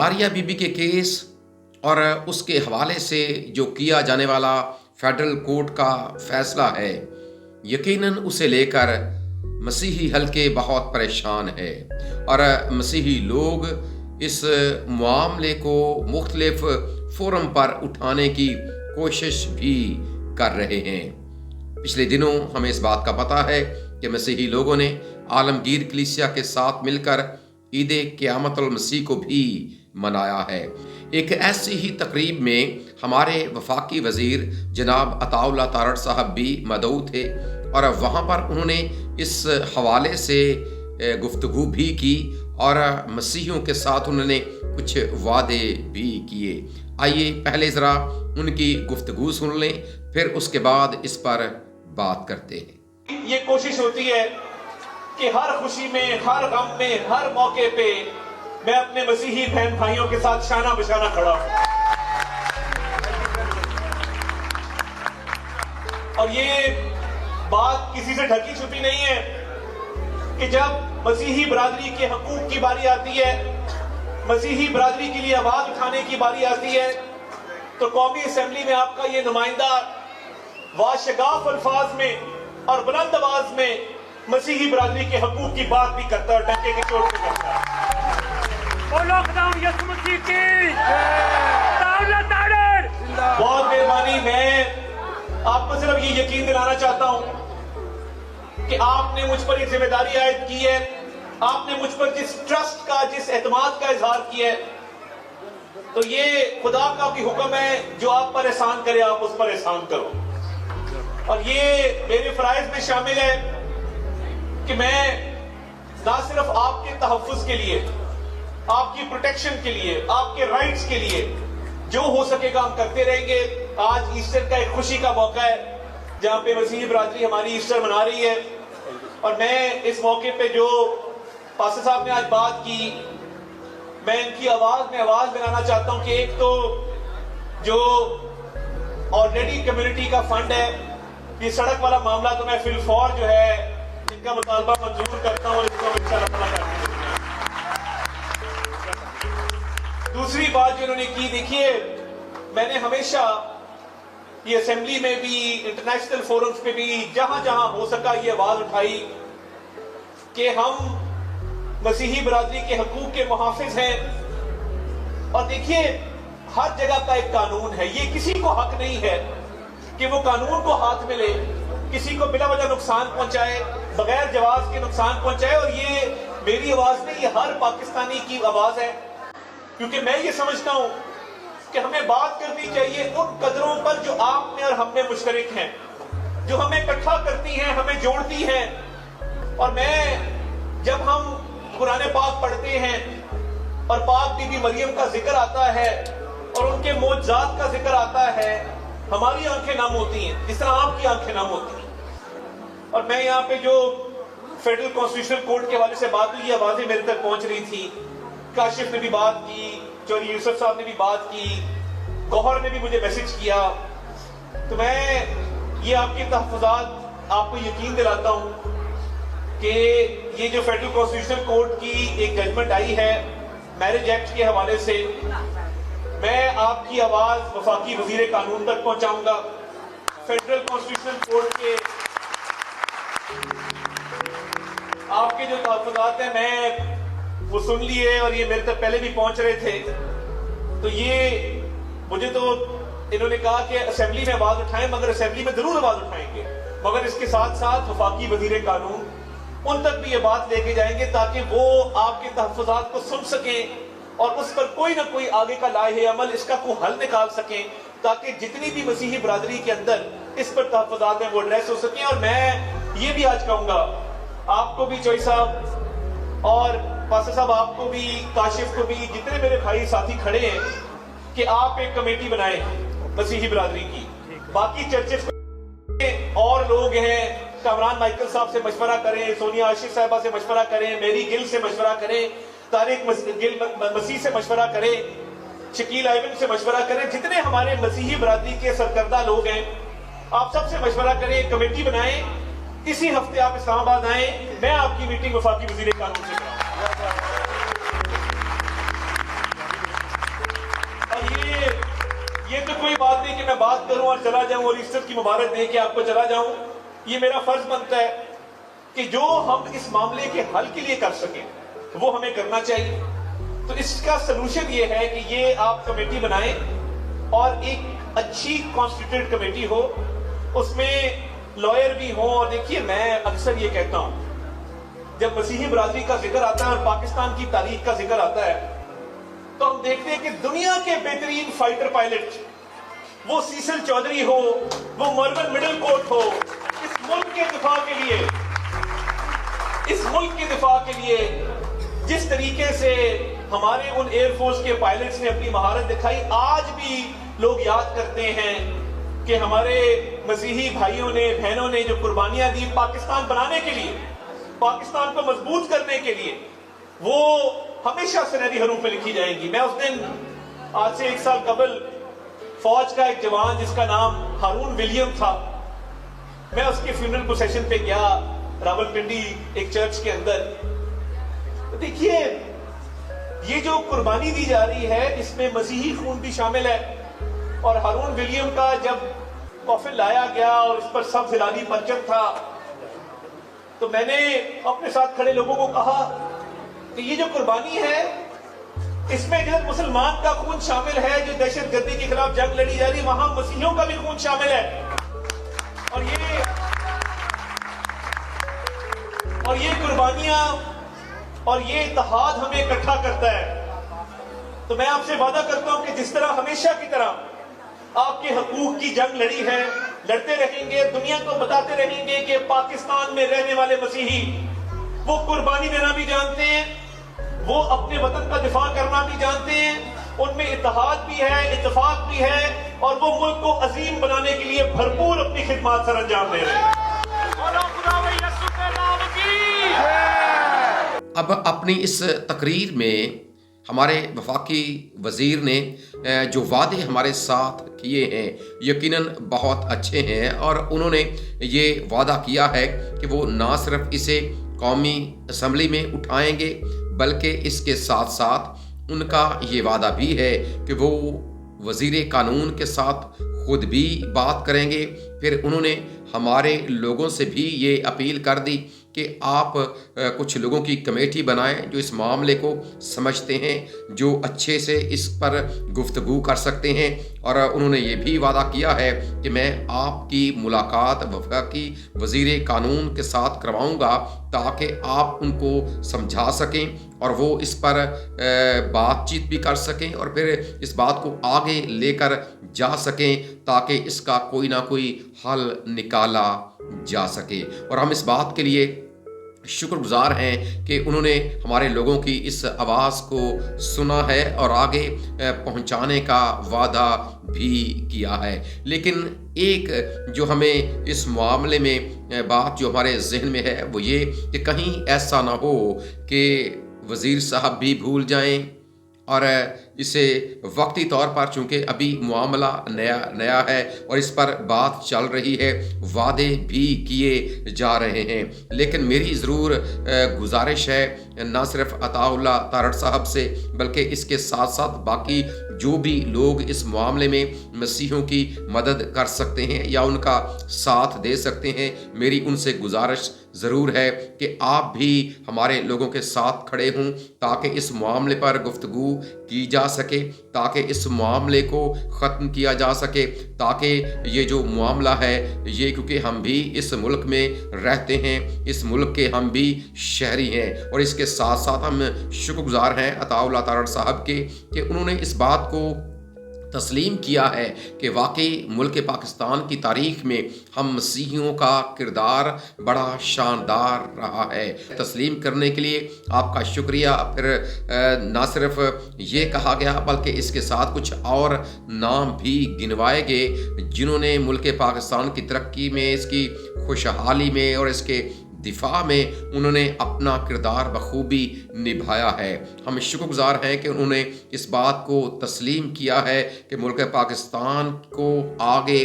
Maria be be کے case اور اس کے حوالے سے جو کیا جانے والا فیڈرل کورٹ کا فیصلہ ہے، یقیناً اسے لے کر مسیحی حلقے بہت پریشان ہے اور مسیحی لوگ اس معاملے کو مختلف فورم پر اٹھانے کی کوشش بھی کر رہے ہیں۔ پچھلے دنوں ہمیں اس بات کا پتہ ہے کہ مسیحی لوگوں نے عالمگیر کلیسیا کے ساتھ مل کر عید قیامت المسیح کو بھی منایا ہے۔ ایک ایسی ہی تقریب میں ہمارے وفاقی وزیر جناب عطا اللہ تارڑ صاحب بھی مدعو تھے اور وہاں پر انہوں نے اس حوالے سے گفتگو بھی کی اور مسیحیوں کے ساتھ انہوں نے کچھ وعدے بھی کیے۔ آئیے پہلے ذرا ان کی گفتگو سن لیں، پھر اس کے بعد اس پر بات کرتے ہیں۔ یہ کوشش ہوتی ہے کہ ہر خوشی میں، ہر غم میں، ہر موقع پہ میں اپنے مسیحی بہن بھائیوں کے ساتھ شانہ بشانہ کھڑا ہوں، اور یہ بات کسی سے ڈھکی چھپی نہیں ہے کہ جب مسیحی برادری کے حقوق کی باری آتی ہے، مسیحی برادری کے لیے آواز اٹھانے کی باری آتی ہے، تو قومی اسمبلی میں آپ کا یہ نمائندہ واشگاف الفاظ میں اور بلند آواز میں مسیحی برادری کے حقوق کی بات بھی کرتا ہے اور ڈنکے کی چوٹ بھی کرتا ہے۔ بہت مہربانی، میں آپ کو صرف یہ یقین دلانا چاہتا ہوں کہ آپ نے مجھ پر ایک ذمہ داری عائد کی ہے، آپ نے مجھ پر جس ٹرسٹ کا، جس اعتماد کا اظہار کیا ہے، تو یہ خدا کا بھی حکم ہے، جو آپ پر احسان کرے آپ اس پر احسان کرو، اور یہ میرے فرائض میں شامل ہے کہ میں نہ صرف آپ کے تحفظ کے لیے، آپ کی پروٹیکشن کے لیے، آپ کے رائٹس کے لیے جو ہو سکے گا ہم کرتے رہیں گے۔ آج ایسٹر کا ایک خوشی کا موقع ہے جہاں پہ مسیحی برادری ہماری ایسٹر منا رہی ہے، اور میں اس موقع پہ جو پاسٹر صاحب نے آج بات کی، میں ان کی آواز میں آواز ملانا چاہتا ہوں کہ ایک تو جو آلریڈی کمیونٹی کا فنڈ ہے، یہ سڑک والا معاملہ تو میں فی الفور جو ہے ان کا مطالبہ منظور کرتا ہوں اور اس کو انشاءاللہ تعالیٰ کرتے ہیں۔ دوسری بات جو انہوں نے کی، دیکھیے میں نے ہمیشہ یہ اسمبلی میں بھی، انٹرنیشنل فورمز پہ بھی، جہاں جہاں ہو سکا یہ آواز اٹھائی کہ ہم مسیحی برادری کے حقوق کے محافظ ہیں، اور دیکھیے ہر جگہ کا ایک قانون ہے، یہ کسی کو حق نہیں ہے کہ وہ قانون کو ہاتھ میں لے، کسی کو بلا وجہ نقصان پہنچائے، بغیر جواز کے نقصان پہنچائے، اور یہ میری آواز نہیں، یہ ہر پاکستانی کی آواز ہے، کیونکہ میں یہ سمجھتا ہوں کہ ہمیں بات کرنی چاہیے ان قدروں پر جو آپ میں اور ہم میں مشترک ہیں، جو ہمیں اکٹھا کرتی ہیں، ہمیں جوڑتی ہیں۔ اور میں جب ہم قرآن پاک پڑھتے ہیں اور پاک بی بی مریم کا ذکر آتا ہے اور ان کے معجزات کا ذکر آتا ہے، ہماری آنکھیں نم ہوتی ہیں جس طرح آپ کی آنکھیں نم ہوتی ہیں۔ اور میں یہاں پہ جو فیڈرل کانسٹیٹیوشنل کورٹ کے حوالے سے بات ہوئی، یہ آوازیں میرے تک پہنچ رہی تھی، کاشف نے بھی بات کی، چوری یوسف صاحب نے بھی بات کی، گوہر نے بھی مجھے میسج کیا، تو میں یہ آپ کے تحفظات آپ کو یقین دلاتا ہوں کہ یہ جو فیڈرل کانسٹیٹیوشنل کورٹ کی ایک ججمنٹ آئی ہے میرج ایکٹ کے حوالے سے، میں آپ کی آواز وفاقی وزیر قانون تک پہنچاؤں گا۔ فیڈرل کانسٹیٹیوشنل کورٹ کے آپ کے جو تحفظات ہیں میں وہ سن لیے، اور یہ میرے تک پہلے بھی پہنچ رہے تھے، تو یہ مجھے تو انہوں نے کہا کہ اسمبلی میں آواز اٹھائیں، مگر اسمبلی میں ضرور آواز اٹھائیں گے، مگر اس کے ساتھ ساتھ وفاقی وزیر قانون ان تک بھی یہ بات لے کے جائیں گے تاکہ وہ آپ کے تحفظات کو سن سکیں اور اس پر کوئی نہ کوئی آگے کا لائحہ عمل، اس کا کوئی حل نکال سکیں، تاکہ جتنی بھی مسیحی برادری کے اندر اس پر تحفظات ہیں وہ ایڈریس ہو سکیں۔ اور میں یہ بھی آج کہوں گا آپ کو بھی، چوئی صاحب اور پاسٹر صاحب، آپ کو بھی، کاشف کو بھی، جتنے میرے بھائی ساتھی کھڑے ہیں، کہ آپ ایک کمیٹی بنائیں مسیحی برادری کی، باقی چرچز اور لوگ ہیں، کامران مائیکل صاحب سے مشورہ کریں، سونیا آشف صاحبہ سے مشورہ کریں، میری گل سے مشورہ کریں، طارق گل مسیح سے مشورہ کریں، شکیل ایون سے مشورہ کریں، جتنے ہمارے مسیحی برادری کے سرکردہ لوگ ہیں آپ سب سے مشورہ کریں، ایک کمیٹی بنائیں، اسی ہفتے آپ اسلام آباد آئیں، میں آپ کی میٹنگ وفاقی وزیر قانون سے کراؤں۔ کہ میں بات کروں اور چلا جاؤں اور ایسٹر کی مبارک دے کے آپ کو چلا جاؤں. یہ میرا فرض بنتا ہے کہ جو ہم اس معاملے کے حل کے لیے کر سکیں وہ ہمیں کرنا چاہیے. تو اس کا سلوشن یہ ہے کہ یہ آپ کمیٹی بنائیں اور ایک اچھی کانسٹیٹیوٹ کمیٹی ہو, اس میں لائر بھی ہوں. اور دیکھیے میں اکثر یہ کہتا ہوں جب مسیحی برادری کا ذکر آتا ہے اور پاکستان کی تاریخ کا ذکر آتا ہے تو ہم دیکھتے ہیں کہ دنیا کے بہترین فائٹر پائلٹ, وہ سیسل چودھری ہو, وہ مورگن مڈل کوٹ ہو, اس ملک کے دفاع کے لیے جس طریقے سے ہمارے ان ایئر فورس کے پائلٹس نے اپنی مہارت دکھائی, آج بھی لوگ یاد کرتے ہیں کہ ہمارے مسیحی بھائیوں نے بہنوں نے جو قربانیاں دی پاکستان بنانے کے لیے, پاکستان کو مضبوط کرنے کے لیے, وہ ہمیشہ سنہری حروف میں لکھی جائیں گی. میں اس دن آج سے 1 سال قبل فوج کا ایک جوان جس کا نام ہارون ولیم تھا, میں اس کے فیونرل پروسیشن پہ گیا راولپنڈی ایک چرچ کے اندر. دیکھیے یہ جو قربانی دی جا رہی ہے اس میں مسیحی خون بھی شامل ہے. اور ہارون ولیم کا جب کافن لایا گیا اور اس پر سبز ہلالی پرچم تھا تو میں نے اپنے ساتھ کھڑے لوگوں کو کہا کہ یہ جو قربانی ہے اس میں جب مسلمان کا خون شامل ہے جو دہشت گردی کے خلاف جنگ لڑی جا رہی, وہاں مسیحیوں کا بھی خون شامل ہے. اور یہ قربانیاں اور یہ اتحاد ہمیں اکٹھا کرتا ہے. تو میں آپ سے وعدہ کرتا ہوں کہ جس طرح ہمیشہ کی طرح آپ کے حقوق کی جنگ لڑی ہے, لڑتے رہیں گے, دنیا کو بتاتے رہیں گے کہ پاکستان میں رہنے والے مسیحی وہ قربانی دینا بھی جانتے ہیں, وہ اپنے وطن کا دفاع کرنا بھی جانتے ہیں, ان میں اتحاد بھی ہے, اتفاق بھی ہے, اور وہ ملک کو عظیم بنانے کے لیے بھرپور اپنی خدمات سر انجام دے رہے ہیں. اب اپنی اس تقریر میں ہمارے وفاقی وزیر نے جو وعدے ہمارے ساتھ کیے ہیں یقیناً بہت اچھے ہیں, اور انہوں نے یہ وعدہ کیا ہے کہ وہ نہ صرف اسے قومی اسمبلی میں اٹھائیں گے بلکہ اس کے ساتھ ساتھ ان کا یہ وعدہ بھی ہے کہ وہ وزیر قانون کے ساتھ خود بھی بات کریں گے. پھر انہوں نے ہمارے لوگوں سے بھی یہ اپیل کر دی کہ آپ کچھ لوگوں کی کمیٹی بنائیں جو اس معاملے کو سمجھتے ہیں, جو اچھے سے اس پر گفتگو کر سکتے ہیں. اور انہوں نے یہ بھی وعدہ کیا ہے کہ میں آپ کی ملاقات وفاقی وزیر قانون کے ساتھ کرواؤں گا تاکہ آپ ان کو سمجھا سکیں اور وہ اس پر بات چیت بھی کر سکیں اور پھر اس بات کو آگے لے کر جا سکیں تاکہ اس کا کوئی نہ کوئی حل نکالا جا سکے. اور ہم اس بات کے لیے شکر گزار ہیں کہ انہوں نے ہمارے لوگوں کی اس آواز کو سنا ہے اور آگے پہنچانے کا وعدہ بھی کیا ہے. لیکن ایک جو ہمیں اس معاملے میں بات جو ہمارے ذہن میں ہے وہ یہ کہ کہیں ایسا نہ ہو کہ وزیر صاحب بھی بھول جائیں اور اسے وقتی طور پر چونکہ ابھی معاملہ نیا ہے اور اس پر بات چل رہی ہے, وعدے بھی کیے جا رہے ہیں, لیکن میری ضرور گزارش ہے نہ صرف عطا اللہ تارڑ صاحب سے بلکہ اس کے ساتھ ساتھ باقی جو بھی لوگ اس معاملے میں مسیحیوں کی مدد کر سکتے ہیں یا ان کا ساتھ دے سکتے ہیں, میری ان سے گزارش ضرور ہے کہ آپ بھی ہمارے لوگوں کے ساتھ کھڑے ہوں تاکہ اس معاملے پر گفتگو کی جا سکے, تاکہ اس معاملے کو ختم کیا جا سکے, تاکہ یہ جو معاملہ ہے یہ کیونکہ ہم بھی اس ملک میں رہتے ہیں, اس ملک کے ہم بھی شہری ہیں, اور اس کے ساتھ ساتھ ہم شکر گزار ہیں عطا اللہ تارڑ صاحب کے کہ انہوں نے اس بات کو تسلیم کیا ہے کہ واقعی ملک پاکستان کی تاریخ میں ہم مسیحیوں کا کردار بڑا شاندار رہا ہے. تسلیم کرنے کے لیے آپ کا شکریہ. پھر نہ صرف یہ کہا گیا بلکہ اس کے ساتھ کچھ اور نام بھی گنوائے گئے جنہوں نے ملک پاکستان کی ترقی میں, اس کی خوشحالی میں اور اس کے دفاع میں انہوں نے اپنا کردار بخوبی نبھایا ہے. ہم شکر گزار ہیں کہ انہوں نے اس بات کو تسلیم کیا ہے کہ ملک پاکستان کو آگے